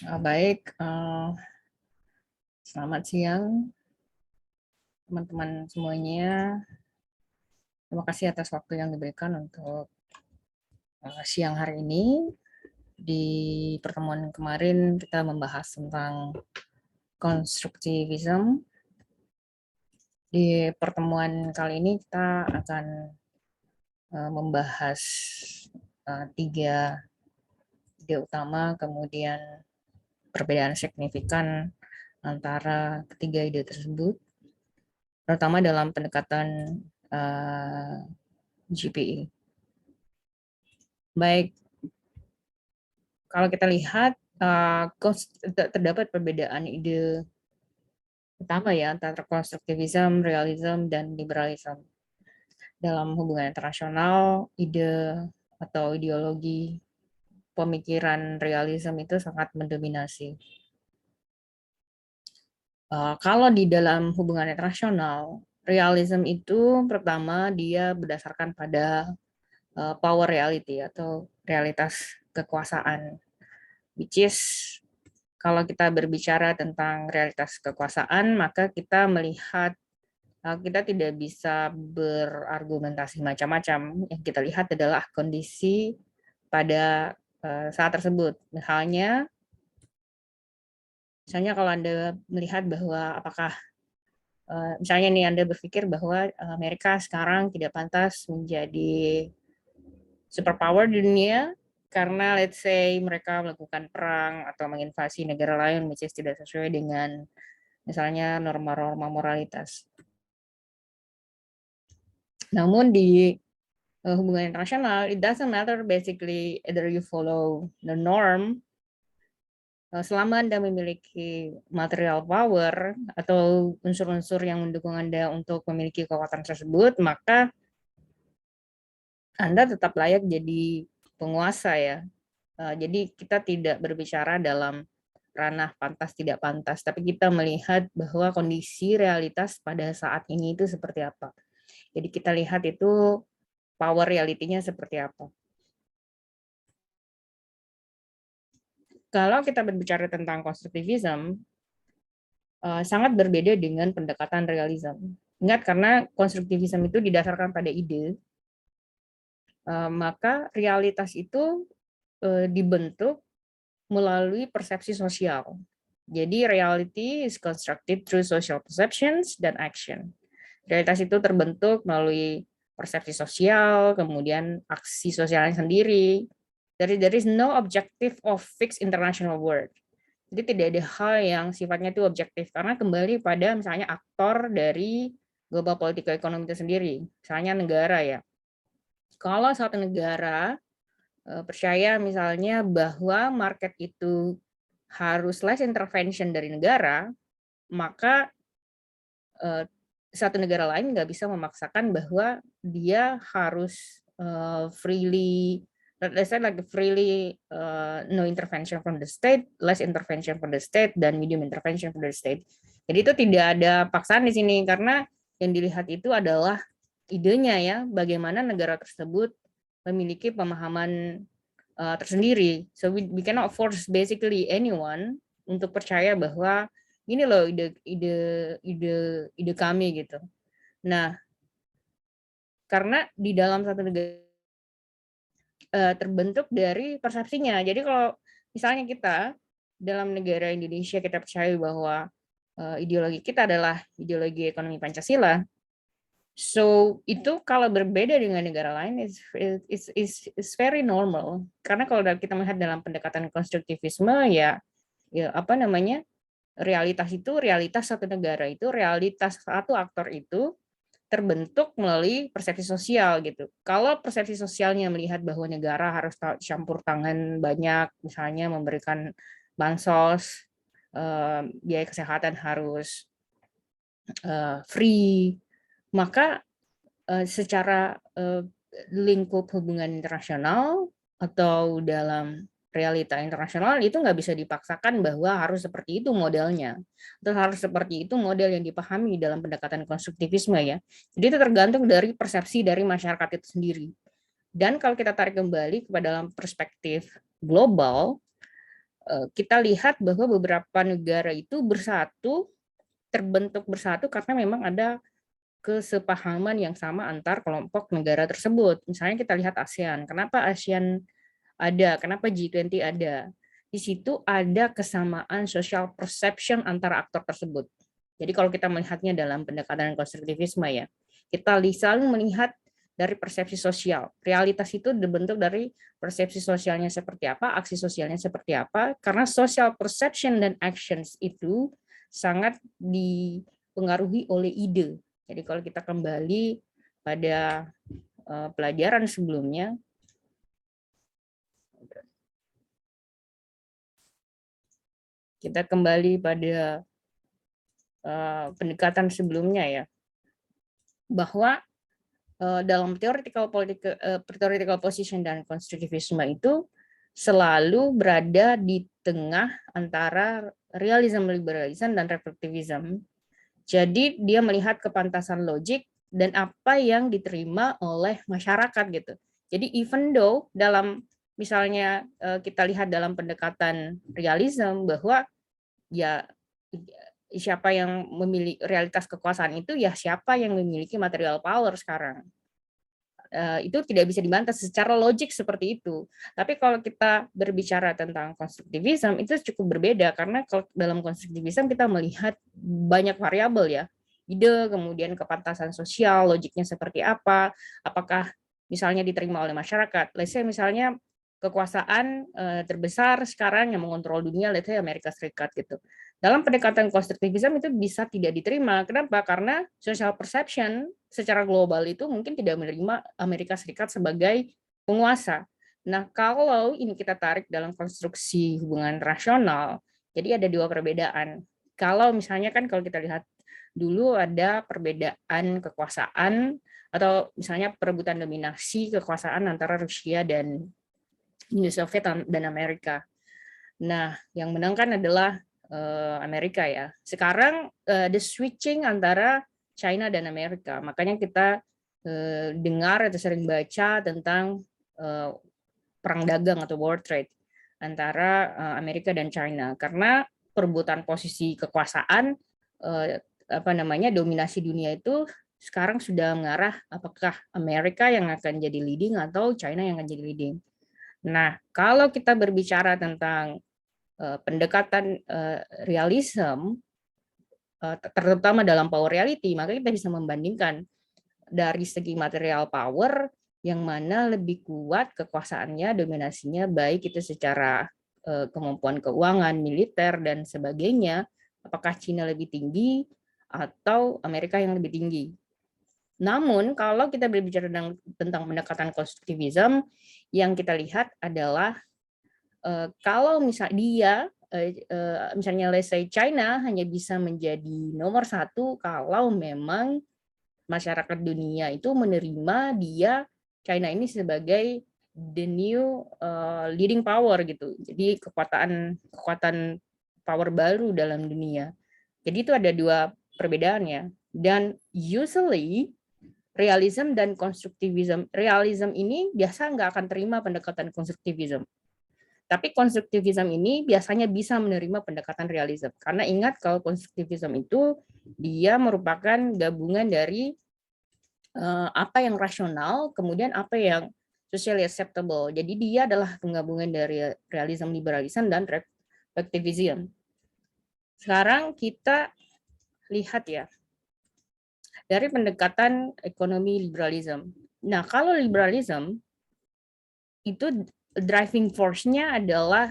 Baik, selamat siang teman-teman semuanya. Terima kasih atas waktu yang diberikan untuk siang hari ini. Di pertemuan kemarin kita membahas tentang konstruktivisme. Di pertemuan kali ini kita akan membahas tiga ide utama, kemudian perbedaan signifikan antara ketiga ide tersebut, terutama dalam pendekatan GPI. Baik, kalau kita lihat terdapat perbedaan ide utama ya antara konstruktivisme, realisme, dan liberalisme. Dalam hubungan internasional, ide atau ideologi pemikiran realisme itu sangat mendominasi. Kalau di dalam hubungan internasional, realisme itu pertama dia berdasarkan pada power reality atau realitas kekuasaan, which is kalau kita berbicara tentang realitas kekuasaan, maka kita melihat kita tidak bisa berargumentasi macam-macam. Yang kita lihat adalah kondisi pada saat tersebut. Misalnya kalau Anda melihat bahwa apakah misalnya nih Anda berpikir bahwa Amerika sekarang tidak pantas menjadi superpower di dunia karena let's say mereka melakukan perang atau menginvasi negara lain which is tidak sesuai dengan misalnya norma-norma moralitas. Namun di hubungan internasional, it doesn't matter basically either you follow the norm, selama Anda memiliki material power atau unsur-unsur yang mendukung Anda untuk memiliki kekuatan tersebut, maka Anda tetap layak jadi penguasa ya. Jadi kita tidak berbicara dalam ranah pantas tidak pantas, tapi kita melihat bahwa kondisi realitas pada saat ini itu seperti apa. Jadi kita lihat itu power realitinya seperti apa. Kalau kita berbicara tentang konstruktivisme, sangat berbeda dengan pendekatan realisme. Ingat, karena konstruktivisme itu didasarkan pada ide, maka realitas itu dibentuk melalui persepsi sosial. Jadi reality is constructed through social perceptions dan action. Realitas itu terbentuk melalui persepsi sosial, kemudian aksi sosialnya sendiri. There is no objective of fixed international word. Jadi tidak ada hal yang sifatnya itu objektif, karena kembali pada misalnya aktor dari global political economy itu sendiri, misalnya negara ya. Kalau satu negara percaya misalnya bahwa market itu harus less intervention dari negara, maka satu negara lain nggak bisa memaksakan bahwa dia harus freely, let's say like freely no intervention from the state, less intervention from the state, dan medium intervention from the state. Jadi itu tidak ada paksaan di sini, karena yang dilihat itu adalah idenya ya, bagaimana negara tersebut memiliki pemahaman tersendiri. So we cannot force basically anyone untuk percaya bahwa ini loh ide kami gitu. Nah, karena di dalam satu negara terbentuk dari persepsinya. Jadi kalau misalnya kita dalam negara Indonesia kita percaya bahwa ideologi kita adalah ideologi ekonomi Pancasila, so itu kalau berbeda dengan negara lain is very normal. Karena kalau kita melihat dalam pendekatan konstruktivisme ya apa namanya, realitas itu realitas satu negara, itu realitas satu aktor itu terbentuk melalui persepsi sosial gitu. Kalau persepsi sosialnya melihat bahwa negara harus campur tangan banyak, misalnya memberikan bansos, biaya kesehatan harus free, maka secara lingkup hubungan internasional atau dalam realita internasional itu nggak bisa dipaksakan bahwa harus seperti itu modelnya, atau harus seperti itu model yang dipahami dalam pendekatan konstruktivisme ya. Jadi itu tergantung dari persepsi dari masyarakat itu sendiri. Dan kalau kita tarik kembali kepada dalam perspektif global, kita lihat bahwa beberapa negara itu terbentuk bersatu karena memang ada kesepahaman yang sama antar kelompok negara tersebut. Misalnya kita lihat ASEAN. Kenapa ASEAN ada? Kenapa G20 ada? Di situ ada kesamaan social perception antara aktor tersebut. Jadi kalau kita melihatnya dalam pendekatan konstruktivisme ya, kita selalu melihat dari persepsi sosial. Realitas itu dibentuk dari persepsi sosialnya seperti apa, aksi sosialnya seperti apa, karena social perception dan actions itu sangat dipengaruhi oleh ide. Jadi kalau kita kembali pada pelajaran sebelumnya, kita kembali pada pendekatan sebelumnya ya, bahwa dalam theoretical position dan konstruktivisme itu selalu berada di tengah antara realism, liberalism, dan reflektivism. Jadi dia melihat kepantasan logik dan apa yang diterima oleh masyarakat gitu. Jadi even though dalam misalnya kita lihat dalam pendekatan realism bahwa ya siapa yang memiliki realitas kekuasaan itu ya siapa yang memiliki material power sekarang. Itu tidak bisa dibantah secara logik seperti itu. Tapi kalau kita berbicara tentang konstruktivisme itu cukup berbeda karena kalau dalam konstruktivisme kita melihat banyak variabel ya. Ide, kemudian kepantasan sosial, logiknya seperti apa, apakah misalnya diterima oleh masyarakat. Let's say misalnya kekuasaan terbesar sekarang yang mengontrol dunia, let's say Amerika Serikat gitu. Dalam pendekatan konstruktivisme itu bisa tidak diterima. Kenapa? Karena social perception secara global itu mungkin tidak menerima Amerika Serikat sebagai penguasa. Nah, kalau ini kita tarik dalam konstruksi hubungan rasional, jadi ada dua perbedaan. Kalau misalnya kan kalau kita lihat dulu ada perbedaan kekuasaan atau misalnya perebutan dominasi kekuasaan antara Rusia dan Uni Soviet dan Amerika. Nah, yang menang kan adalah Amerika ya. Sekarang the switching antara China dan Amerika. Makanya kita dengar atau sering baca tentang perang dagang atau world trade antara Amerika dan China karena perebutan posisi kekuasaan dominasi dunia itu sekarang sudah mengarah apakah Amerika yang akan jadi leading atau China yang akan jadi leading. Nah, kalau kita berbicara tentang pendekatan realism, terutama dalam power reality, maka kita bisa membandingkan dari segi material power yang mana lebih kuat kekuasaannya, dominasinya, baik itu secara kemampuan keuangan, militer, dan sebagainya, apakah China lebih tinggi atau Amerika yang lebih tinggi. Namun kalau kita berbicara tentang pendekatan konstruktivisme, yang kita lihat adalah kalau misalnya misalnya let's say China hanya bisa menjadi nomor satu kalau memang masyarakat dunia itu menerima dia China ini sebagai the new leading power gitu. Jadi kekuatan power baru dalam dunia. Jadi itu ada dua perbedaannya. Dan usually realism dan konstruktivisme. Realism ini biasa nggak akan terima pendekatan konstruktivisme. Tapi konstruktivisme ini biasanya bisa menerima pendekatan realism. Karena ingat kalau konstruktivisme itu dia merupakan gabungan dari apa yang rasional, kemudian apa yang socially acceptable. Jadi dia adalah penggabungan dari realism, liberalism, dan reflektivism. Sekarang kita lihat ya, dari pendekatan ekonomi liberalism. Nah, kalau liberalism itu driving force-nya adalah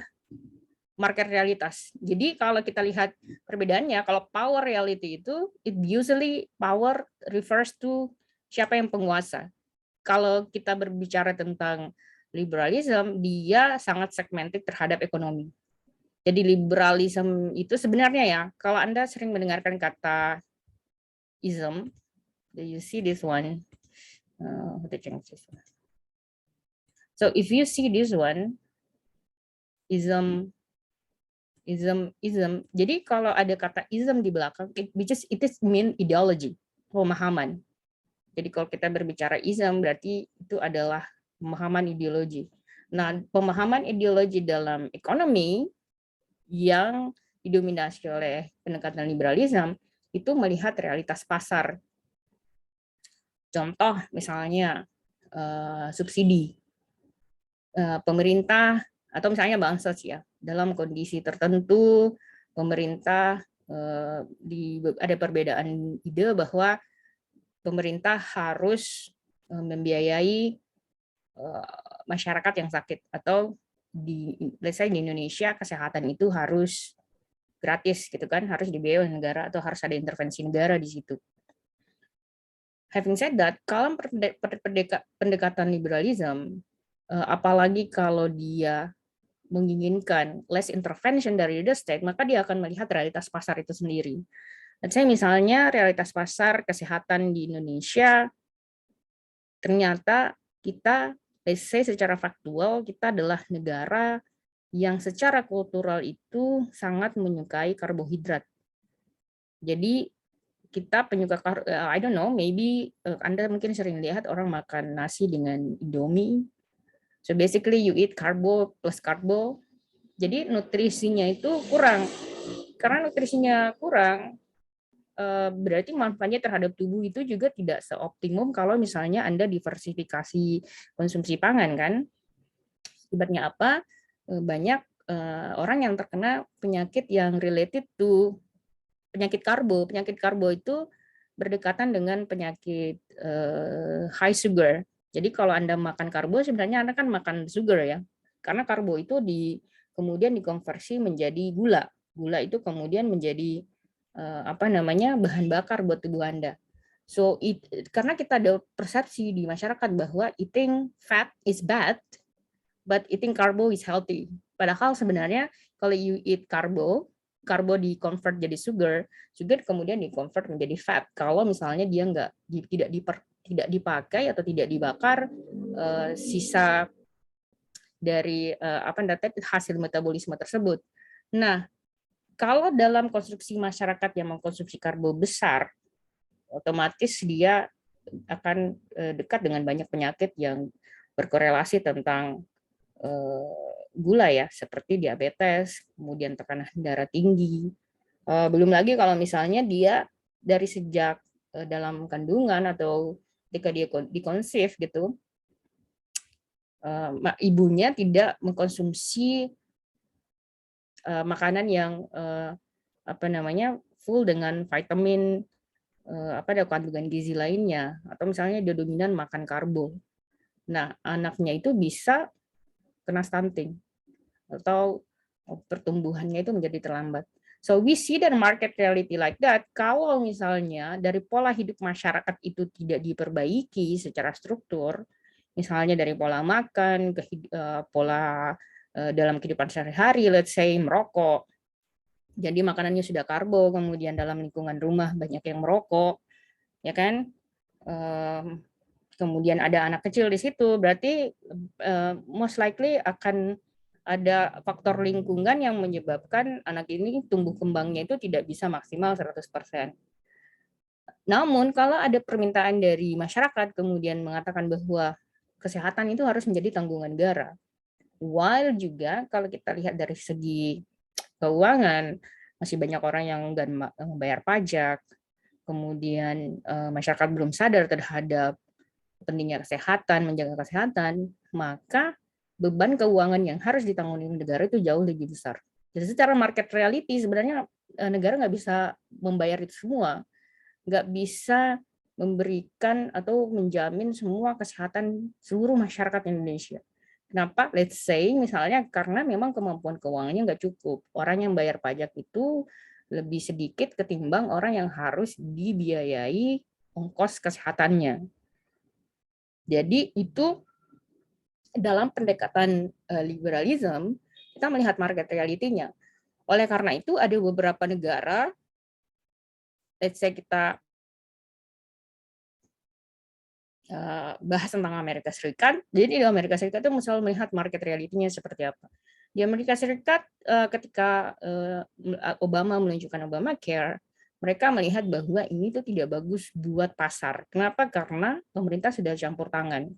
market realitas. Jadi kalau kita lihat perbedaannya, kalau power reality itu, it usually power refers to siapa yang penguasa. Kalau kita berbicara tentang liberalism, dia sangat segmented terhadap ekonomi. Jadi liberalism itu sebenarnya ya, kalau Anda sering mendengarkan kata ism, do you see this one? So if you see this one, ism. Jadi kalau ada kata ism di belakang, it is mean ideology, pemahaman. Jadi kalau kita berbicara ism berarti itu adalah pemahaman ideologi. Nah, pemahaman ideologi dalam ekonomi yang didominasi oleh pendekatan liberalisme itu melihat realitas pasar. Contoh misalnya subsidi pemerintah atau misalnya bansos ya, dalam kondisi tertentu pemerintah ada perbedaan ide bahwa pemerintah harus membiayai masyarakat yang sakit, atau let's say di Indonesia kesehatan itu harus gratis gitu kan, harus dibiayai oleh negara atau harus ada intervensi negara di situ. Having said that, kalau pendekatan liberalisme, apalagi kalau dia menginginkan less intervention dari the state, maka dia akan melihat realitas pasar itu sendiri. Let's say misalnya realitas pasar kesehatan di Indonesia, ternyata kita, let's say secara faktual, kita adalah negara yang secara kultural itu sangat menyukai karbohidrat. Jadi kita penyuka, I don't know, maybe Anda mungkin sering lihat orang makan nasi dengan Indomie. So basically you eat karbo plus karbo. Jadi nutrisinya itu kurang. Karena nutrisinya kurang, berarti manfaatnya terhadap tubuh itu juga tidak seoptimum kalau misalnya Anda diversifikasi konsumsi pangan kan. Akibatnya apa? Banyak orang yang terkena penyakit yang related to penyakit karbo. Penyakit karbo itu berdekatan dengan penyakit high sugar. Jadi kalau Anda makan karbo, sebenarnya Anda kan makan sugar ya. Karena karbo itu kemudian dikonversi menjadi gula. Gula itu kemudian menjadi bahan bakar buat tubuh Anda. So karena kita ada persepsi di masyarakat bahwa eating fat is bad, but eating carbo is healthy. Padahal sebenarnya kalau you eat karbo di-convert jadi sugar kemudian di-convert menjadi fat. Kalau misalnya dia tidak dipakai atau tidak dibakar sisa dari hasil metabolisme tersebut. Nah, kalau dalam konstruksi masyarakat yang mengkonsumsi karbo besar, otomatis dia akan dekat dengan banyak penyakit yang berkorelasi tentang gula ya, seperti diabetes, kemudian tekanan darah tinggi. Belum lagi kalau misalnya dia dari sejak dalam kandungan atau ketika dia dikonsif gitu, ibunya tidak mengkonsumsi makanan yang full dengan vitamin kandungan gizi lainnya, atau misalnya dia dominan makan karbo. Nah, anaknya itu bisa kena stunting atau pertumbuhannya itu menjadi terlambat. So we see that market reality like that. Kalau misalnya dari pola hidup masyarakat itu tidak diperbaiki secara struktur, misalnya dari pola makan, pola dalam kehidupan sehari-hari, let's say merokok, jadi makanannya sudah karbo, kemudian dalam lingkungan rumah banyak yang merokok, ya kan? Kemudian ada anak kecil di situ, berarti most likely akan ada faktor lingkungan yang menyebabkan anak ini tumbuh kembangnya itu tidak bisa maksimal 100%. Namun kalau ada permintaan dari masyarakat kemudian mengatakan bahwa kesehatan itu harus menjadi tanggungan negara, while juga kalau kita lihat dari segi keuangan, masih banyak orang yang enggan membayar pajak, kemudian masyarakat belum sadar terhadap pentingnya kesehatan, menjaga kesehatan, maka beban keuangan yang harus ditanggung negara itu jauh lebih besar. Jadi secara market reality sebenarnya negara nggak bisa membayar itu semua, nggak bisa memberikan atau menjamin semua kesehatan seluruh masyarakat Indonesia. Kenapa? Let's say misalnya karena memang kemampuan keuangannya nggak cukup. Orang yang bayar pajak itu lebih sedikit ketimbang orang yang harus dibiayai ongkos kesehatannya. Jadi itu dalam pendekatan liberalisme kita melihat market reality-nya. Oleh karena itu ada beberapa negara, let's say kita bahas tentang Amerika Serikat. Jadi di Amerika Serikat itu selalu melihat market reality-nya seperti apa. Di Amerika Serikat ketika Obama meluncurkan Obamacare, mereka melihat bahwa ini tuh tidak bagus buat pasar. Kenapa? Karena pemerintah sudah campur tangan.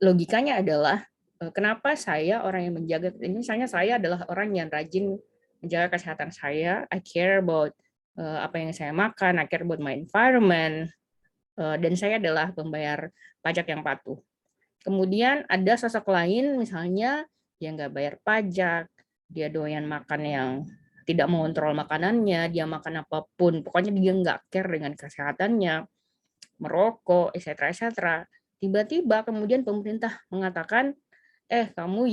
Logikanya adalah kenapa saya orang yang menjaga, ini misalnya saya adalah orang yang rajin menjaga kesehatan saya, I care about apa yang saya makan, I care about my environment, dan saya adalah pembayar pajak yang patuh. Kemudian ada sosok lain misalnya yang nggak bayar pajak, dia doyan makan yang tidak mengontrol makanannya, dia makan apapun, pokoknya dia nggak care dengan kesehatannya, merokok, etc. etc. Tiba-tiba kemudian pemerintah mengatakan, kamu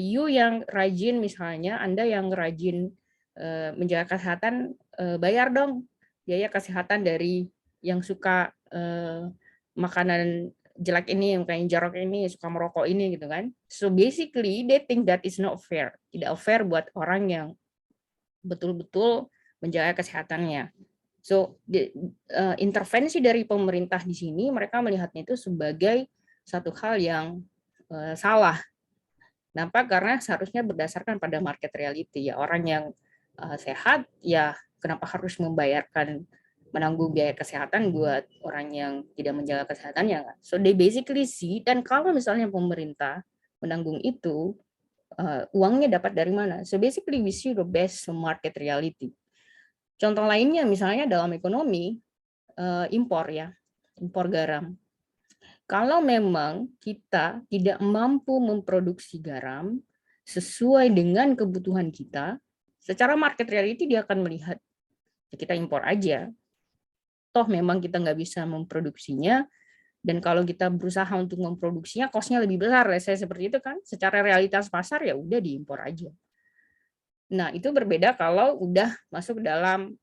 you yang rajin misalnya, Anda yang rajin menjaga kesehatan, bayar dong biaya kesehatan dari yang suka makanan jelek ini, yang kayak jorok ini, suka merokok ini gitu kan. So basically they think that is not fair, tidak fair buat orang yang betul-betul menjaga kesehatannya. So intervensi dari pemerintah di sini mereka melihatnya itu sebagai satu hal yang salah. Kenapa? Karena seharusnya berdasarkan pada market reality ya, orang yang sehat ya kenapa harus menanggung biaya kesehatan buat orang yang tidak menjaga kesehatannya. So they basically see, dan kalau misalnya pemerintah menanggung itu, uangnya dapat dari mana? So basically we see the best market reality. Contoh lainnya misalnya dalam ekonomi, impor ya, impor garam. Kalau memang kita tidak mampu memproduksi garam sesuai dengan kebutuhan kita, secara market reality dia akan melihat ya kita impor aja. Toh memang kita nggak bisa memproduksinya, dan kalau kita berusaha untuk memproduksinya, cost-nya lebih besar. Saya seperti itu kan, secara realitas pasar ya udah diimpor aja. Nah, itu berbeda kalau udah masuk dalam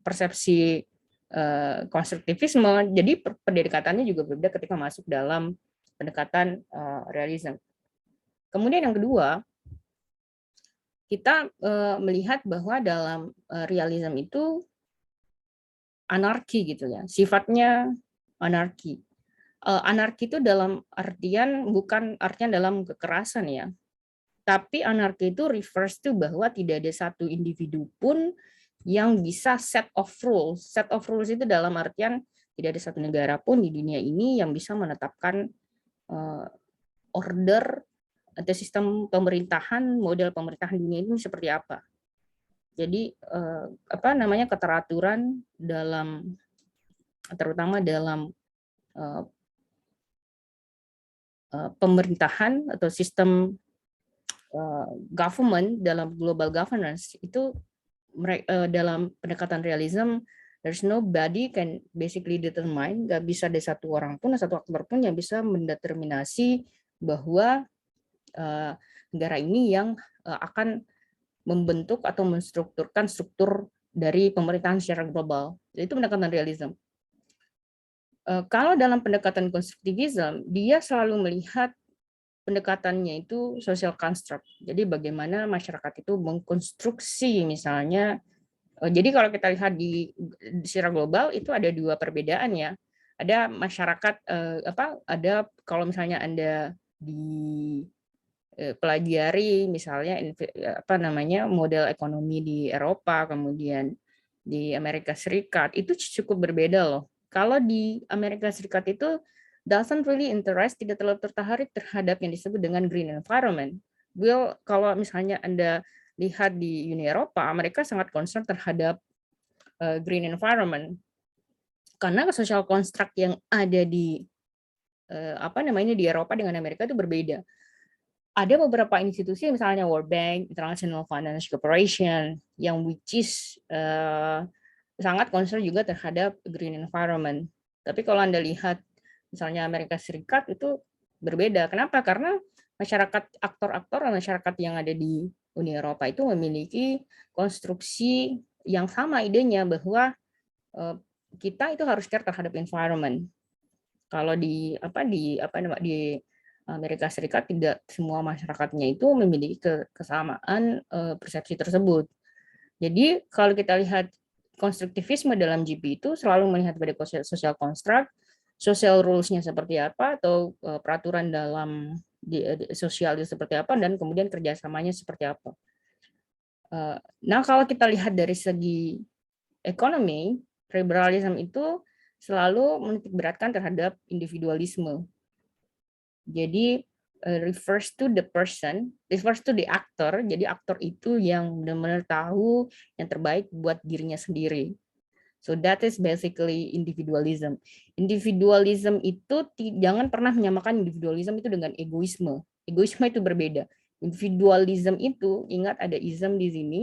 persepsi konstruktivisme. Jadi pendekatannya juga berbeda ketika masuk dalam pendekatan realisme. Kemudian yang kedua, kita melihat bahwa dalam realisme itu anarki gitu ya, sifatnya anarki. Anarki itu dalam artian bukan artinya dalam kekerasan ya, tapi anarki itu refers to bahwa tidak ada satu individu pun yang bisa set of rules. Set of rules itu dalam artian tidak ada satu negara pun di dunia ini yang bisa menetapkan order atau sistem pemerintahan, model pemerintahan dunia ini seperti apa. Jadi keteraturan dalam, terutama dalam pemerintahan atau sistem government dalam global governance itu dalam pendekatan realism, there's nobody can basically determine, nggak bisa ada satu orang pun, satu aktor pun yang bisa mendeterminasi bahwa negara ini yang akan membentuk atau menstrukturkan struktur dari pemerintahan secara global. Itu pendekatan realism. Kalau dalam pendekatan konstruktivism, dia selalu melihat pendekatannya itu social construct. Jadi bagaimana masyarakat itu mengkonstruksi misalnya. Jadi kalau kita lihat di secara global itu ada dua perbedaan ya. Ada masyarakat ada kalau misalnya Anda pelajari misalnya model ekonomi di Eropa, kemudian di Amerika Serikat, itu cukup berbeda loh. Kalau di Amerika Serikat itu doesn't really interest, tidak terlalu tertarik terhadap yang disebut dengan green environment. Kalau misalnya Anda lihat di Uni Eropa, mereka sangat concern terhadap green environment. Karena social construct yang ada di di Eropa dengan Amerika itu berbeda. Ada beberapa institusi misalnya World Bank, International Financial Corporation yang which is sangat concern juga terhadap green environment. Tapi kalau Anda lihat misalnya Amerika Serikat itu berbeda. Kenapa? Karena aktor-aktor masyarakat yang ada di Uni Eropa itu memiliki konstruksi yang sama idenya bahwa kita itu harus care terhadap environment. Kalau di Amerika Serikat tidak semua masyarakatnya itu memiliki kesamaan persepsi tersebut. Jadi kalau kita lihat konstruktivisme dalam GP itu selalu melihat pada social construct, social rules-nya seperti apa, atau peraturan dalam sosial itu seperti apa, dan kemudian kerjasamanya seperti apa. Nah kalau kita lihat dari segi ekonomi, liberalisme itu selalu menitikberatkan terhadap individualisme. Jadi refers to the person, refers to the actor. Jadi aktor itu yang benar-benar tahu yang terbaik buat dirinya sendiri. So that is basically individualism. Individualism itu jangan pernah menyamakan individualism itu dengan egoisme. Egoisme itu berbeda. Individualism itu, ingat ada ism di sini,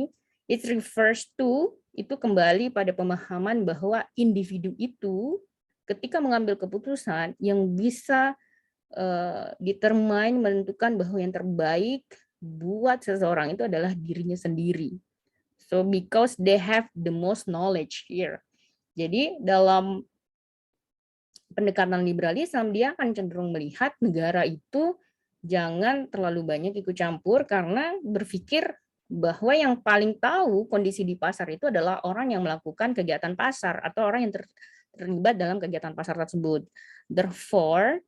it refers to, itu kembali pada pemahaman bahwa individu itu ketika mengambil keputusan yang bisa determine, menentukan bahwa yang terbaik buat seseorang itu adalah dirinya sendiri. So because they have the most knowledge here. Jadi dalam pendekatan liberalisme dia akan cenderung melihat negara itu jangan terlalu banyak ikut campur karena berpikir bahwa yang paling tahu kondisi di pasar itu adalah orang yang melakukan kegiatan pasar atau orang yang terlibat dalam kegiatan pasar tersebut. Therefore,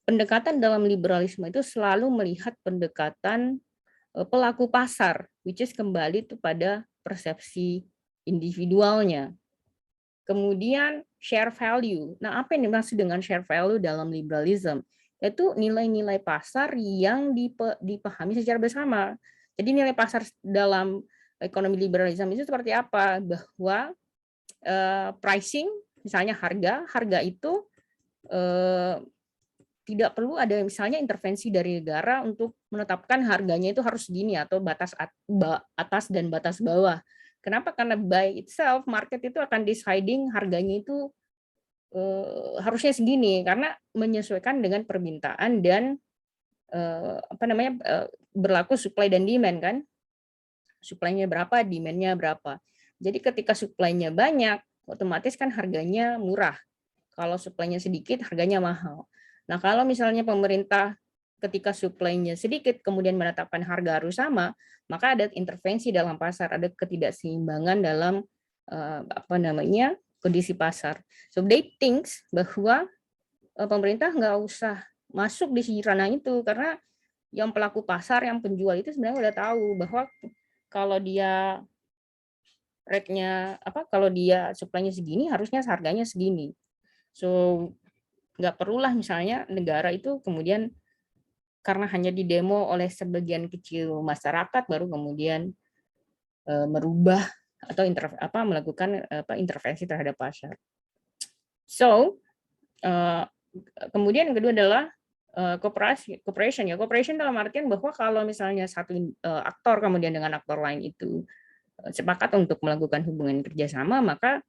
pendekatan dalam liberalisme itu selalu melihat pendekatan pelaku pasar, which is kembali itu pada persepsi individualnya. Kemudian share value. Nah, apa yang dimaksud dengan share value dalam liberalism? Yaitu nilai-nilai pasar yang dipahami secara bersama. Jadi nilai pasar dalam ekonomi liberalism itu seperti apa? Bahwa pricing, misalnya harga itu tidak perlu ada misalnya intervensi dari negara untuk menetapkan harganya itu harus segini atau batas atas dan batas bawah. Kenapa? Karena by itself market itu akan deciding harganya itu harusnya segini karena menyesuaikan dengan permintaan dan berlaku supply dan demand kan. Supply-nya berapa, demand-nya berapa. Jadi ketika supply-nya banyak, otomatis kan harganya murah. Kalau supply-nya sedikit, harganya mahal. Nah, kalau misalnya pemerintah ketika supply-nya sedikit kemudian menetapkan harga harus sama, maka ada intervensi dalam pasar, ada ketidakseimbangan dalam kondisi pasar. So they think bahwa pemerintah nggak usah masuk di ranah itu karena yang pelaku pasar, yang penjual itu sebenarnya udah tahu bahwa kalau dia rate-nya kalau dia supply-nya segini, harusnya harganya segini. So nggak perlulah misalnya negara itu kemudian karena hanya didemo oleh sebagian kecil masyarakat baru kemudian merubah atau melakukan intervensi terhadap pasar. So kemudian yang kedua adalah cooperation ya. Cooperation dalam artian bahwa kalau misalnya satu aktor kemudian dengan aktor lain itu sepakat untuk melakukan hubungan kerjasama, maka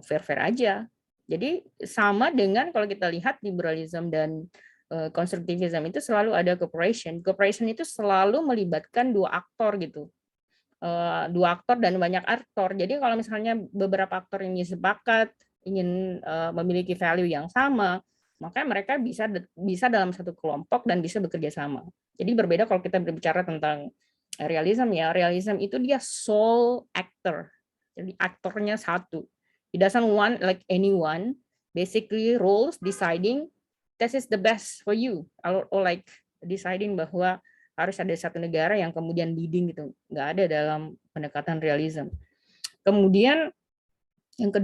fair-fair aja. Jadi sama dengan kalau kita lihat liberalism dan konstruktivisme itu selalu ada cooperation. Cooperation itu selalu melibatkan dua aktor gitu. Dua aktor dan banyak aktor. Jadi kalau misalnya beberapa aktor ini sepakat ingin memiliki value yang sama, maka mereka bisa dalam satu kelompok dan bisa bekerja sama. Jadi berbeda kalau kita berbicara tentang realism ya. Realism itu dia sole actor. Jadi aktornya satu. It doesn't want like anyone. Basically roles deciding this is the best for you. Or like deciding bahwa harus ada satu negara yang kemudian leading gitu. Nggak ada dalam pendekatan realism. Kemudian yang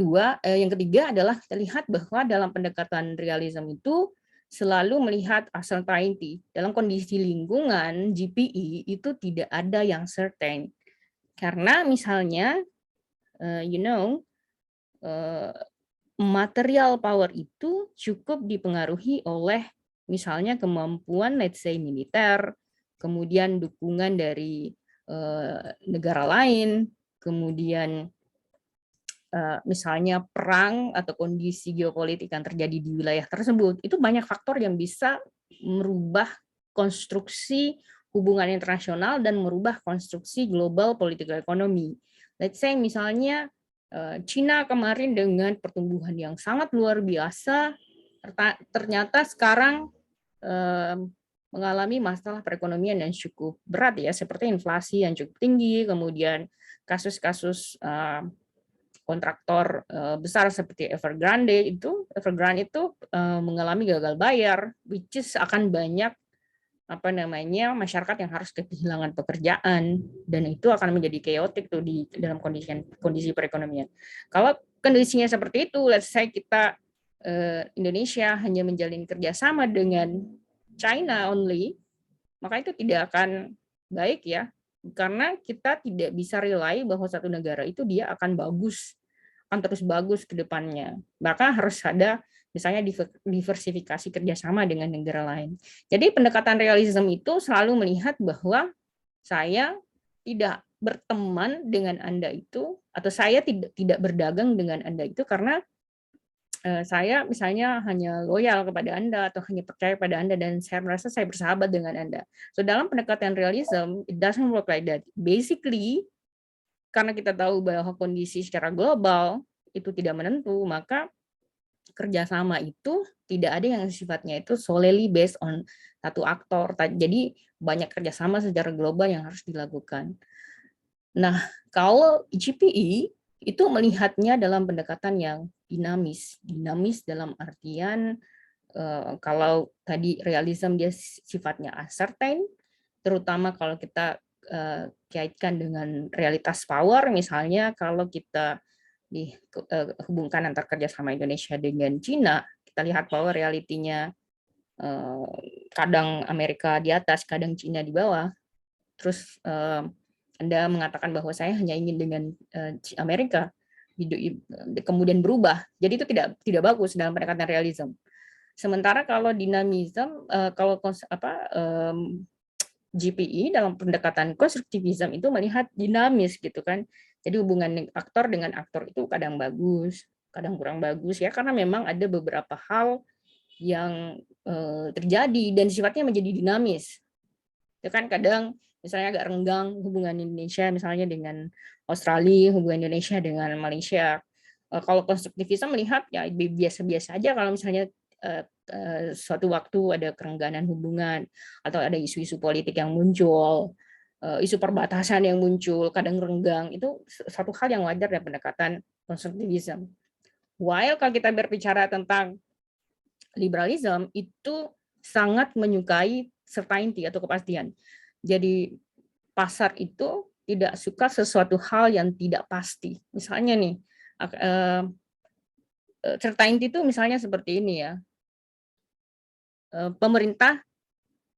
ketiga adalah kita lihat bahwa dalam pendekatan realism itu selalu melihat uncertainty. Dalam kondisi lingkungan GPE itu tidak ada yang certain. Karena misalnya material power itu cukup dipengaruhi oleh misalnya kemampuan let's say militer, kemudian dukungan dari negara lain, kemudian misalnya perang atau kondisi geopolitik yang terjadi di wilayah tersebut. Itu banyak faktor yang bisa merubah konstruksi hubungan internasional dan merubah konstruksi global political economy. Let's say misalnya Cina kemarin dengan pertumbuhan yang sangat luar biasa, ternyata sekarang mengalami masalah perekonomian yang cukup berat ya, seperti inflasi yang cukup tinggi, kemudian kasus-kasus kontraktor besar seperti Evergrande itu mengalami gagal bayar, which is akan banyak masyarakat yang harus kehilangan pekerjaan dan itu akan menjadi chaotic tuh di dalam kondisi perekonomian. Kalau kondisinya seperti itu, let's say kita Indonesia hanya menjalin kerjasama dengan China only, maka itu tidak akan baik ya, karena kita tidak bisa rely bahwa satu negara itu dia akan bagus, akan terus bagus ke depannya. Maka harus ada misalnya diversifikasi kerjasama dengan negara lain. Jadi pendekatan realism itu selalu melihat bahwa saya tidak berteman dengan Anda itu, atau saya tidak berdagang dengan Anda itu karena saya misalnya hanya loyal kepada Anda atau hanya percaya pada Anda dan saya merasa saya bersahabat dengan Anda. So dalam pendekatan realism, it doesn't work like that. Basically, karena kita tahu bahwa kondisi secara global itu tidak menentu, maka kerjasama itu tidak ada yang sifatnya itu solely based on satu aktor. Jadi banyak kerjasama secara global yang harus dilakukan. Nah, kalau GPE itu melihatnya dalam pendekatan yang dinamis dalam artian kalau tadi realism dia sifatnya uncertain, terutama kalau kita kaitkan dengan realitas power, misalnya kalau kita hubungkan antar kerjasama Indonesia dengan Cina, kita lihat power realitinya kadang Amerika di atas, kadang Cina di bawah. Terus Anda mengatakan bahwa saya hanya ingin dengan Amerika, kemudian berubah. Jadi itu tidak bagus dalam pendekatan realism. Sementara kalau dinamisme, kalau GPE dalam pendekatan konstruktivisme itu melihat dinamis gitu kan. Jadi hubungan aktor dengan aktor itu kadang bagus, kadang kurang bagus ya, karena memang ada beberapa hal yang terjadi dan sifatnya menjadi dinamis. Itu kan kadang misalnya agak renggang hubungan Indonesia misalnya dengan Australia, hubungan Indonesia dengan Malaysia. Kalau konstruktivisme melihat ya biasa-biasa aja kalau misalnya suatu waktu ada kerengganan hubungan atau ada isu-isu politik yang muncul, isu perbatasan yang muncul, kadang renggang, itu satu hal yang wajar dari pendekatan konstruktivisme. While kalau kita berbicara tentang liberalism, itu sangat menyukai certainty atau kepastian. Jadi pasar itu tidak suka sesuatu hal yang tidak pasti. Misalnya nih, certainty itu misalnya seperti ini ya, pemerintah,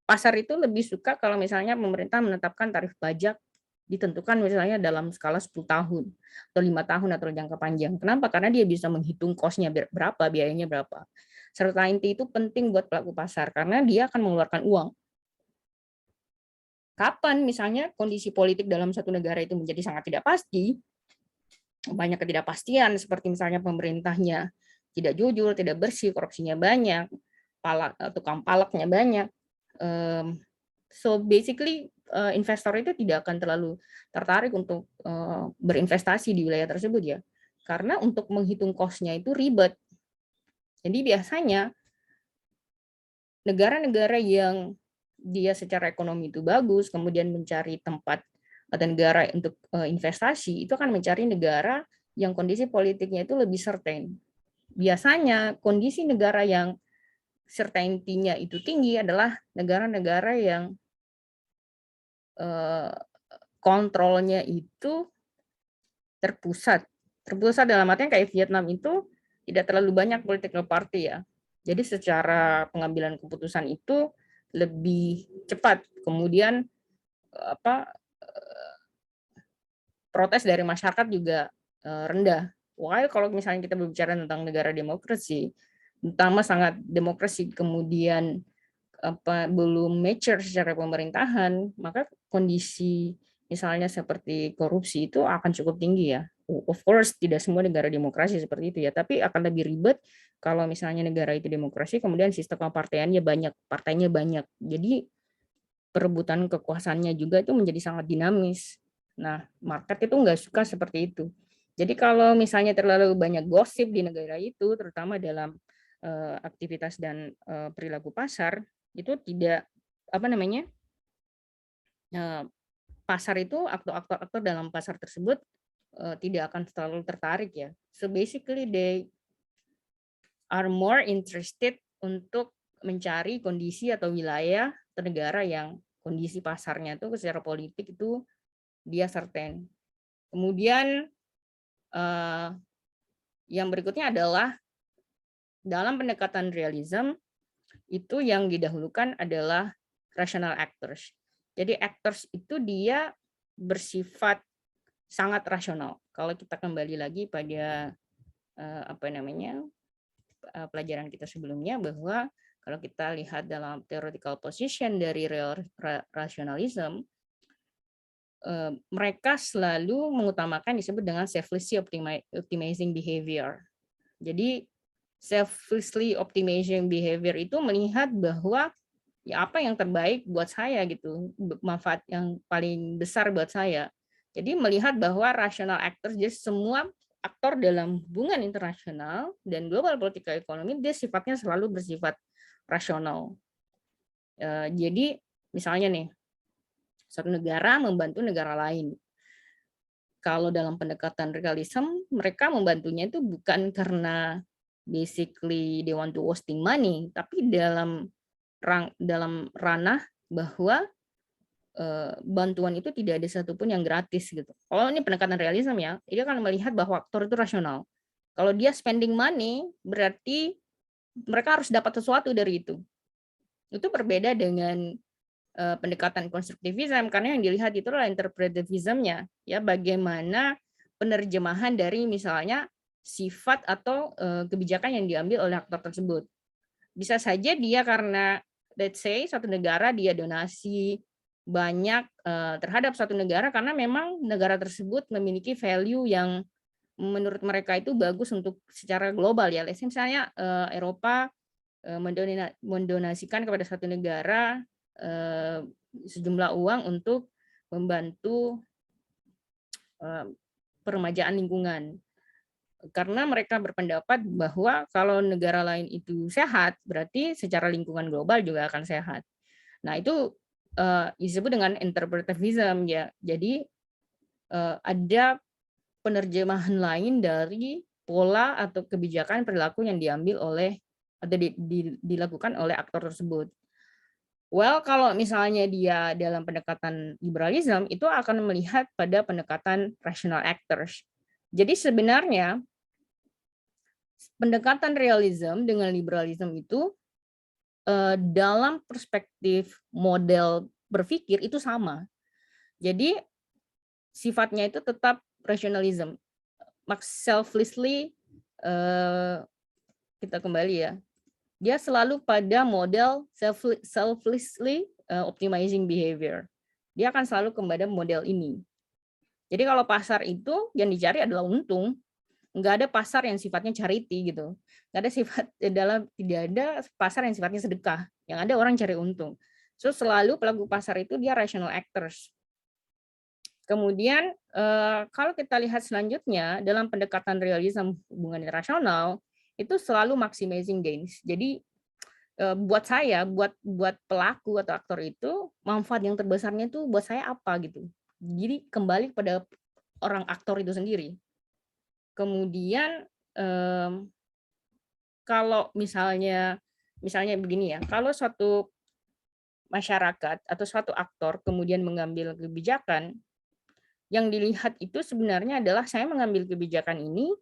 pasar itu lebih suka kalau misalnya pemerintah menetapkan tarif pajak ditentukan misalnya dalam skala 10 tahun atau 5 tahun atau jangka panjang. Kenapa? Karena dia bisa menghitung cost-nya berapa, biayanya berapa. Certainty itu penting buat pelaku pasar karena dia akan mengeluarkan uang. Kapan misalnya kondisi politik dalam satu negara itu menjadi sangat tidak pasti, banyak ketidakpastian seperti misalnya pemerintahnya tidak jujur, tidak bersih, korupsinya banyak, tukang palaknya banyak. So basically investor itu tidak akan terlalu tertarik untuk berinvestasi di wilayah tersebut ya, karena untuk menghitung cost-nya itu ribet. Jadi biasanya negara-negara yang dia secara ekonomi itu bagus, kemudian mencari tempat atau negara untuk investasi, itu akan mencari negara yang kondisi politiknya itu lebih certain. Biasanya kondisi negara yang certainty-nya itu tinggi adalah negara-negara yang kontrolnya itu terpusat. Terpusat dalam artian kayak Vietnam itu tidak terlalu banyak political party ya. Jadi secara pengambilan keputusan itu lebih cepat. Kemudian protes dari masyarakat juga rendah. While kalau misalnya kita berbicara tentang negara demokrasi, pertama sangat demokrasi, kemudian belum mature secara pemerintahan, maka kondisi misalnya seperti korupsi itu akan cukup tinggi ya. Of course tidak semua negara demokrasi seperti itu ya, tapi akan lebih ribet kalau misalnya negara itu demokrasi, kemudian sistem kepartaiannya banyak, partainya banyak. Jadi perebutan kekuasaannya juga itu menjadi sangat dinamis. Nah, market itu nggak suka seperti itu. Jadi kalau misalnya terlalu banyak gosip di negara itu, terutama dalam aktivitas dan perilaku pasar, itu tidak pasar itu aktor-aktor dalam pasar tersebut tidak akan terlalu tertarik ya. So basically they are more interested untuk mencari kondisi atau wilayah atau negara yang kondisi pasarnya itu secara politik itu dia certain. Kemudian yang berikutnya adalah dalam pendekatan realism itu yang didahulukan adalah rational actors. Jadi actors itu dia bersifat sangat rasional. Kalau kita kembali lagi pada pelajaran kita sebelumnya, bahwa kalau kita lihat dalam theoretical position dari real rationalism, mereka selalu mengutamakan disebut dengan selflessly optimizing behavior. Jadi selflessly optimizing behavior itu melihat bahwa ya apa yang terbaik buat saya gitu, manfaat yang paling besar buat saya. Jadi melihat bahwa rational actors, jadi semua aktor dalam hubungan internasional dan global political economy dia sifatnya selalu bersifat rasional. Jadi misalnya nih, satu negara membantu negara lain. Kalau dalam pendekatan realism, mereka membantunya itu bukan karena basically they want to wasting money, tapi dalam ranah bahwa bantuan itu tidak ada satupun yang gratis gitu. Kalau ini pendekatan realism ya, dia akan melihat bahwa aktor itu rasional. Kalau dia spending money, berarti mereka harus dapat sesuatu dari itu. Itu berbeda dengan pendekatan konstruktivisme, karena yang dilihat itu adalah interpretivismnya, ya bagaimana penerjemahan dari misalnya sifat atau kebijakan yang diambil oleh aktor tersebut. Bisa saja dia karena let's say satu negara dia donasi banyak terhadap suatu negara karena memang negara tersebut memiliki value yang menurut mereka itu bagus untuk secara global ya. Misalnya Eropa mendonasikan kepada satu negara sejumlah uang untuk membantu peremajaan lingkungan. Karena mereka berpendapat bahwa kalau negara lain itu sehat, berarti secara lingkungan global juga akan sehat. Nah, itu disebut dengan interpretivism ya. Jadi ada penerjemahan lain dari pola atau kebijakan perilaku yang diambil oleh atau dilakukan oleh aktor tersebut. Well, kalau misalnya dia dalam pendekatan liberalism, itu akan melihat pada pendekatan rational actors. Jadi sebenarnya pendekatan realism dengan liberalism itu dalam perspektif model berpikir itu sama. Jadi sifatnya itu tetap rationalism. Selflessly kita kembali ya. Dia selalu pada model selflessly optimizing behavior. Dia akan selalu kepada model ini. Jadi kalau pasar itu yang dicari adalah untung, nggak ada pasar yang sifatnya charity gitu. Nggak ada tidak ada pasar yang sifatnya sedekah. Yang ada orang cari untung. So selalu pelaku pasar itu dia rational actors. Kemudian kalau kita lihat selanjutnya dalam pendekatan realism hubungan internasional itu selalu maximizing gains. Jadi buat saya, buat pelaku atau aktor itu manfaat yang terbesarnya itu buat saya apa gitu. Jadi kembali pada orang aktor itu sendiri. Kemudian kalau misalnya begini ya, kalau suatu masyarakat atau suatu aktor kemudian mengambil kebijakan, yang dilihat itu sebenarnya adalah saya mengambil kebijakan ini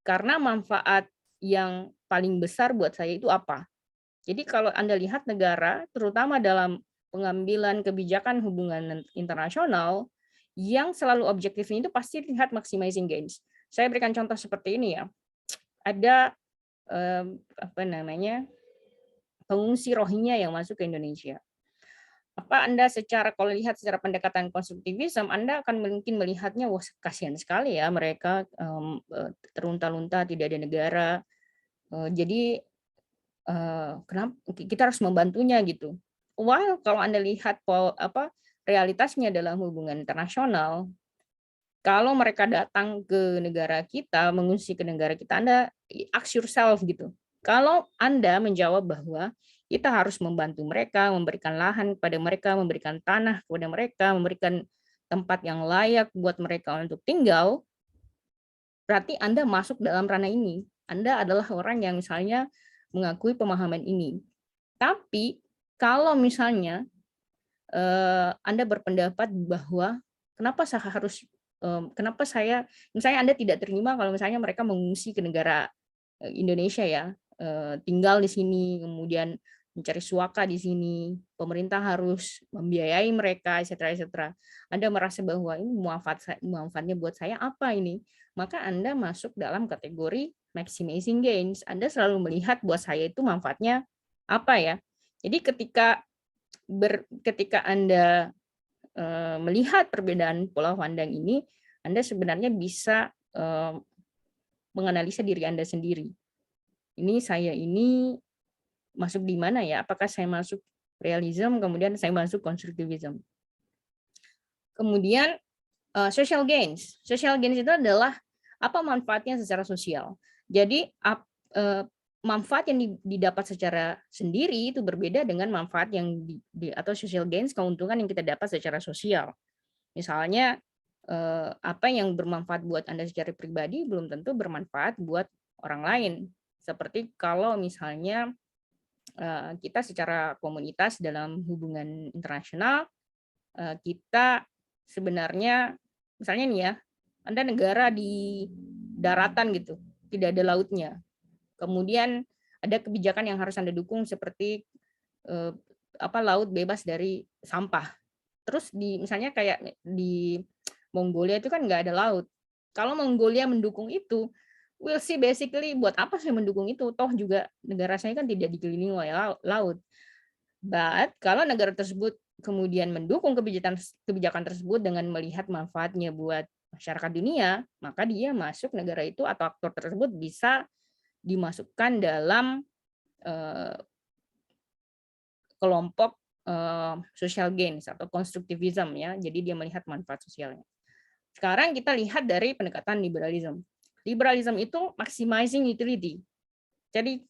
karena manfaat yang paling besar buat saya itu apa. Jadi kalau Anda lihat negara, terutama dalam pengambilan kebijakan hubungan internasional, yang selalu objektifnya itu pasti lihat maximizing gains. Saya berikan contoh seperti ini ya. Ada pengungsi Rohingya yang masuk ke Indonesia. Apa Anda kalau lihat secara pendekatan konstruktivisme, Anda akan mungkin melihatnya, wah kasihan sekali ya mereka terlunta-lunta, tidak ada negara. Jadi kenapa kita harus membantunya gitu. Wah, kalau Anda lihat realitasnya dalam hubungan internasional, kalau mereka datang ke negara kita, mengungsi ke negara kita, Anda ask yourself gitu. Kalau Anda menjawab bahwa kita harus membantu mereka, memberikan lahan kepada mereka, memberikan tanah kepada mereka, memberikan tempat yang layak buat mereka untuk tinggal, berarti Anda masuk dalam ranah ini. Anda adalah orang yang misalnya mengakui pemahaman ini. Tapi kalau misalnya Anda berpendapat bahwa kenapa saya misalnya Anda tidak terima kalau misalnya mereka mengungsi ke negara Indonesia ya, tinggal di sini kemudian mencari suaka di sini, pemerintah harus membiayai mereka, etc. etc. Anda merasa bahwa ini manfaatnya buat saya apa ini? Maka Anda masuk dalam kategori maximizing gains. Anda selalu melihat buat saya itu manfaatnya apa ya. Jadi ketika Anda melihat perbedaan pola pandang ini, Anda sebenarnya bisa menganalisa diri Anda sendiri. Saya ini masuk di mana ya? Apakah saya masuk realism, kemudian saya masuk konstruktivism. Kemudian social gains. Social gains itu adalah apa manfaatnya secara sosial. Jadi manfaat yang didapat secara sendiri itu berbeda dengan manfaat yang atau social gains, keuntungan yang kita dapat secara sosial. Misalnya apa yang bermanfaat buat Anda secara pribadi belum tentu bermanfaat buat orang lain. Seperti kalau misalnya kita secara komunitas dalam hubungan internasional, kita sebenarnya misalnya nih ya, Anda negara di daratan gitu, tidak ada lautnya. Kemudian ada kebijakan yang harus Anda dukung seperti laut bebas dari sampah. Terus misalnya kayak di Mongolia itu kan nggak ada laut. Kalau Mongolia mendukung itu, we'll see basically buat apa sih mendukung itu? Toh juga negara saya kan tidak dikelilingi oleh laut. But kalau negara tersebut kemudian mendukung kebijakan tersebut dengan melihat manfaatnya buat masyarakat dunia, maka dia masuk negara itu atau aktor tersebut bisa dimasukkan dalam kelompok social gains atau konstruktivism ya. Jadi dia melihat manfaat sosialnya. Sekarang kita lihat dari pendekatan liberalism. Liberalism itu maximizing utility. Jadi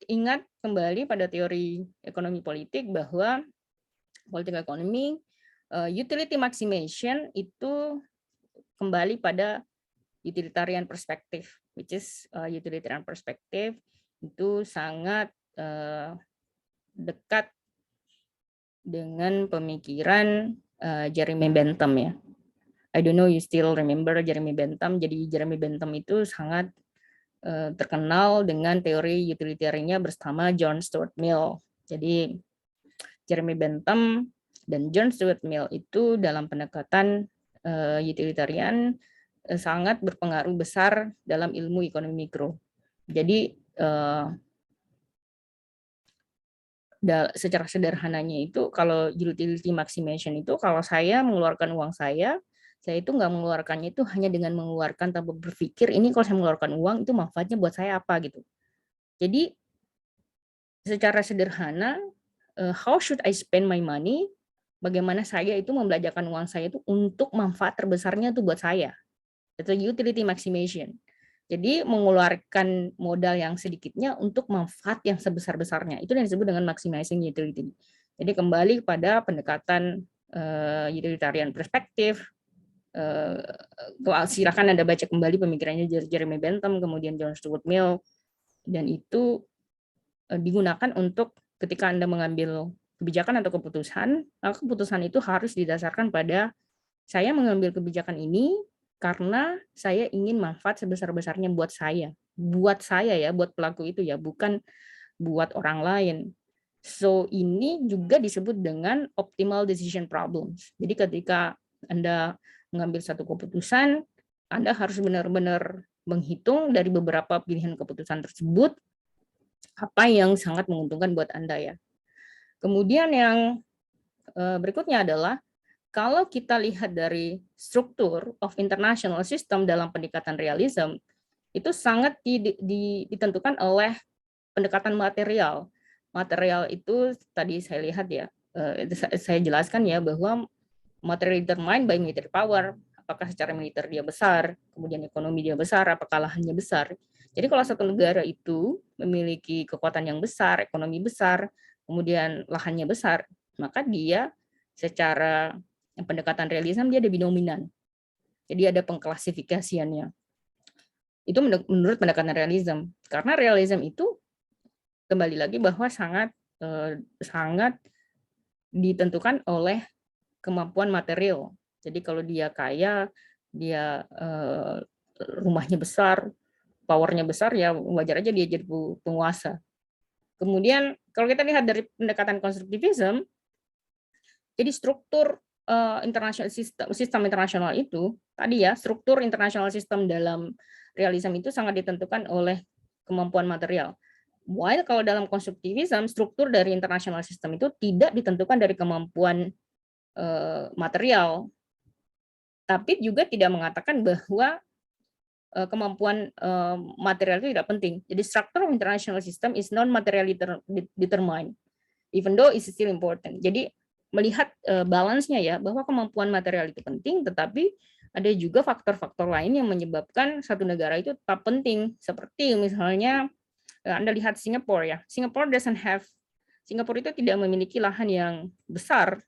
ingat kembali pada teori ekonomi politik bahwa political economy utility maximization itu kembali pada utilitarian perspective, which is utilitarian perspective itu sangat dekat dengan pemikiran Jeremy Bentham ya. I don't know you still remember Jeremy Bentham. Jadi Jeremy Bentham itu sangat terkenal dengan teori utilitariannya bersama John Stuart Mill. Jadi Jeremy Bentham dan John Stuart Mill itu dalam pendekatan utilitarian sangat berpengaruh besar dalam ilmu ekonomi mikro. Jadi secara sederhananya itu kalau utility maximization itu kalau saya mengeluarkan uang saya itu nggak mengeluarkannya itu hanya dengan mengeluarkan tanpa berpikir ini kalau saya mengeluarkan uang itu manfaatnya buat saya apa gitu. Jadi secara sederhana how should I spend my money? Bagaimana saya itu membelanjakan uang saya itu untuk manfaat terbesarnya itu buat saya. Itu utility maximization. Jadi mengeluarkan modal yang sedikitnya untuk manfaat yang sebesar-besarnya. Itu yang disebut dengan maximizing utility. Jadi kembali pada pendekatan utilitarian perspektif. Silakan Anda baca kembali pemikirannya Jeremy Bentham, kemudian John Stuart Mill, dan itu digunakan untuk ketika Anda mengambil kebijakan atau keputusan, maka keputusan itu harus didasarkan pada saya mengambil kebijakan ini karena saya ingin manfaat sebesar-besarnya buat saya ya, buat pelaku itu ya, bukan buat orang lain. So ini juga disebut dengan optimal decision problems. Jadi ketika Anda mengambil satu keputusan, Anda harus benar-benar menghitung dari beberapa pilihan keputusan tersebut apa yang sangat menguntungkan buat Anda ya. Kemudian yang berikutnya adalah kalau kita lihat dari struktur of international system dalam pendekatan realism, itu sangat ditentukan oleh pendekatan material. Material itu tadi saya lihat ya, saya jelaskan ya bahwa material determined by military power, apakah secara militer dia besar, kemudian ekonomi dia besar, apakah lahannya besar. Jadi kalau satu negara itu memiliki kekuatan yang besar, ekonomi besar, kemudian lahannya besar, maka dia secara pendekatan realisme dia ada binominan. Jadi ada pengklasifikasiannya. Itu menurut pendekatan realisme. Karena realisme itu kembali lagi bahwa sangat ditentukan oleh kemampuan material. Jadi kalau dia kaya, dia rumahnya besar, powernya besar, ya wajar aja dia jadi penguasa. Kemudian kalau kita lihat dari pendekatan konstruktivisme, jadi struktur internasional sistem internasional itu tadi ya, struktur internasional sistem dalam realisme itu sangat ditentukan oleh kemampuan material. While kalau dalam konstruktivisme, struktur dari internasional sistem itu tidak ditentukan dari kemampuan material, tapi juga tidak mengatakan bahwa kemampuan material itu tidak penting. Jadi structure of international system is non-materially determined, even though it's still important. Jadi melihat balance-nya ya, bahwa kemampuan material itu penting, tetapi ada juga faktor-faktor lain yang menyebabkan satu negara itu tetap penting. Seperti misalnya Anda lihat Singapura ya, Singapura itu tidak memiliki lahan yang besar,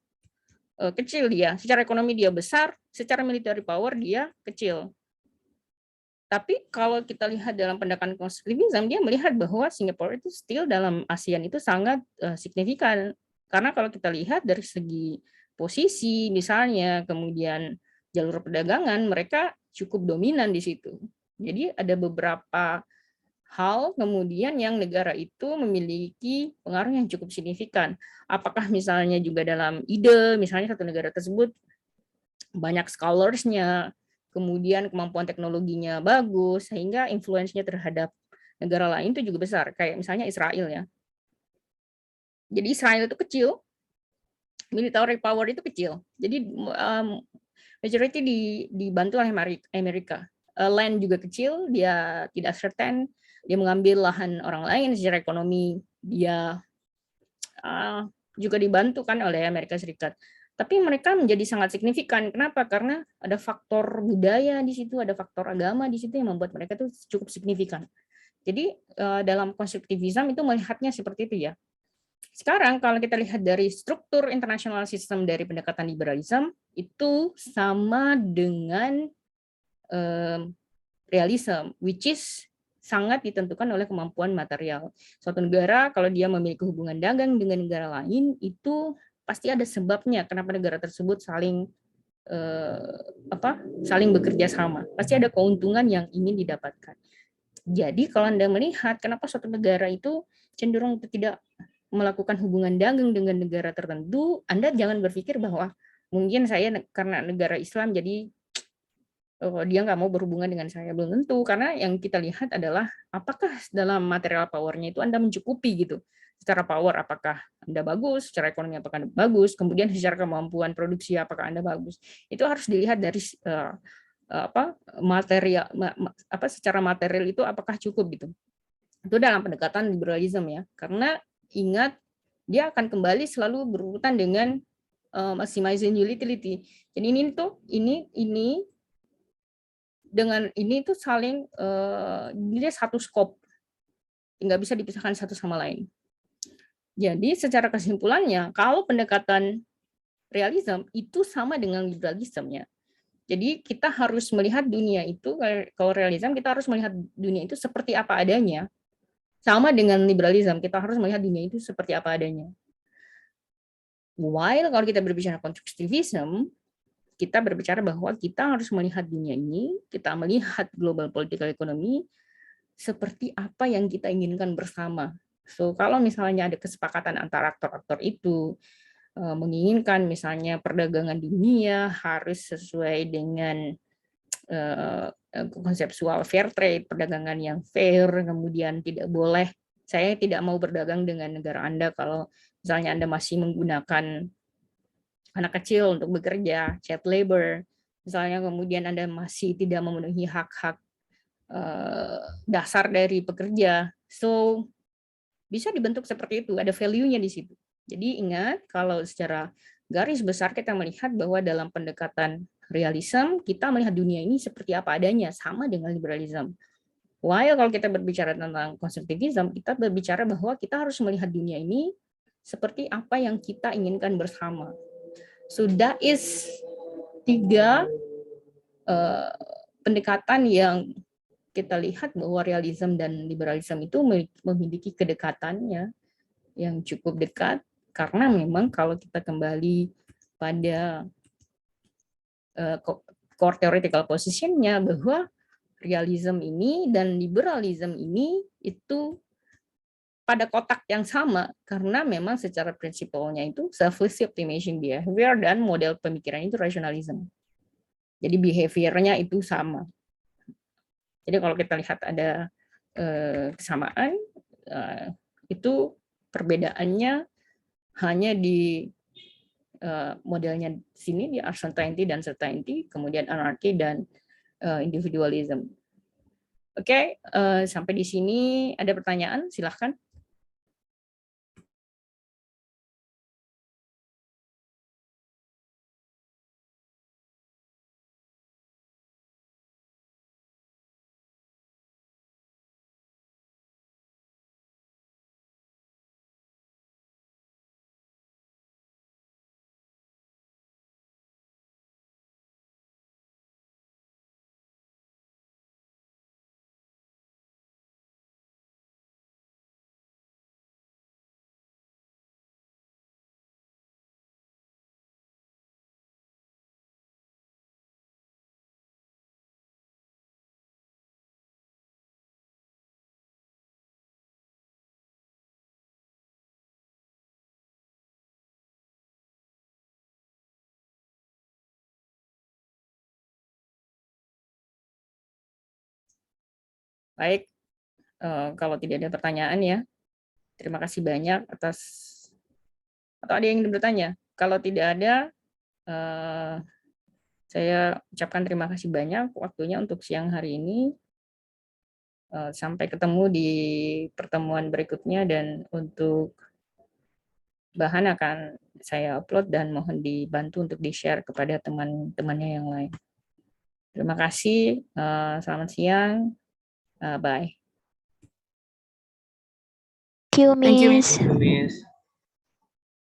kecil dia. Secara ekonomi dia besar, secara military power dia kecil. Tapi kalau kita lihat dalam pendekatan konstruktivisme, dia melihat bahwa Singapura itu still dalam ASEAN itu sangat signifikan. Karena kalau kita lihat dari segi posisi misalnya, kemudian jalur perdagangan, mereka cukup dominan di situ. Jadi ada beberapa hal kemudian yang negara itu memiliki pengaruh yang cukup signifikan. Apakah misalnya juga dalam ide, misalnya satu negara tersebut banyak scholarsnya, kemudian kemampuan teknologinya bagus, sehingga influence-nya terhadap negara lain itu juga besar. Kayak misalnya Israel ya. Jadi Israel itu kecil, military power itu kecil. Jadi majority dibantu oleh Amerika. Land juga kecil, dia tidak certain, dia mengambil lahan orang lain, secara ekonomi dia juga dibantu kan oleh Amerika Serikat. Tapi mereka menjadi sangat signifikan. Kenapa? Karena ada faktor budaya di situ, ada faktor agama di situ yang membuat mereka itu cukup signifikan. Jadi dalam konstruktivisme itu melihatnya seperti itu ya. Sekarang kalau kita lihat dari struktur internasional sistem dari pendekatan liberalisme, itu sama dengan realisme, which is sangat ditentukan oleh kemampuan material. Suatu negara kalau dia memiliki hubungan dagang dengan negara lain, itu pasti ada sebabnya kenapa negara tersebut saling saling bekerja sama. Pasti ada keuntungan yang ingin didapatkan. Jadi kalau Anda melihat kenapa suatu negara itu cenderung tidak melakukan hubungan dagang dengan negara tertentu, Anda jangan berpikir bahwa mungkin saya karena negara Islam jadi dia nggak mau berhubungan dengan saya. Belum tentu, karena yang kita lihat adalah apakah dalam material power-nya itu Anda mencukupi gitu. Secara power apakah Anda bagus, secara ekonomi apakah Anda bagus, kemudian secara kemampuan produksi apakah Anda bagus. Itu harus dilihat dari material secara material itu apakah cukup gitu. Itu dalam pendekatan liberalisme ya. Karena ingat dia akan kembali selalu berurutan dengan maximizing utility. Jadi ini dengan ini tuh saling dia satu scope, nggak bisa dipisahkan satu sama lain. Jadi secara kesimpulannya, kalau pendekatan realisme itu sama dengan liberalisme-nya. Jadi kita harus melihat dunia itu, kalau realisme kita harus melihat dunia itu seperti apa adanya. Sama dengan liberalisme, kita harus melihat dunia itu seperti apa adanya. While kalau kita berbicara konstruktivisme, kita berbicara bahwa kita harus melihat dunia ini, kita melihat global political economy seperti apa yang kita inginkan bersama. So kalau misalnya ada kesepakatan antara aktor-aktor itu menginginkan misalnya perdagangan dunia harus sesuai dengan konseptual fair trade, perdagangan yang fair, kemudian tidak boleh, saya tidak mau berdagang dengan negara Anda kalau misalnya Anda masih menggunakan anak kecil untuk bekerja, child labor, misalnya kemudian Anda masih tidak memenuhi hak-hak dasar dari pekerja, so bisa dibentuk seperti itu, ada value-nya di situ. Jadi ingat, kalau secara garis besar kita melihat bahwa dalam pendekatan realisme, kita melihat dunia ini seperti apa adanya, sama dengan liberalisme. While kalau kita berbicara tentang konstruktivisme, kita berbicara bahwa kita harus melihat dunia ini seperti apa yang kita inginkan bersama. So that is 3 pendekatan yang kita lihat bahwa realisme dan liberalisme itu memiliki kedekatannya yang cukup dekat, karena memang kalau kita kembali pada core theoretical position-nya, bahwa realisme ini dan liberalisme ini itu pada kotak yang sama karena memang secara prinsipalnya itu selfless optimization behavior dan model pemikiran itu rationalism. Jadi behaviornya itu sama. Jadi kalau kita lihat ada kesamaan, itu perbedaannya hanya di modelnya sini di uncertainty dan certainty, kemudian anarchy dan individualism. Oke, sampai di sini ada pertanyaan, silahkan. Baik, kalau tidak ada pertanyaan ya, terima kasih banyak atas, atau ada yang ingin bertanya? Kalau tidak ada, saya ucapkan terima kasih banyak waktunya untuk siang hari ini. Sampai ketemu di pertemuan berikutnya, dan untuk bahan akan saya upload dan mohon dibantu untuk di-share kepada teman-temannya yang lain. Terima kasih, selamat siang, bye. Thank you, Thank you, Miss. Miss.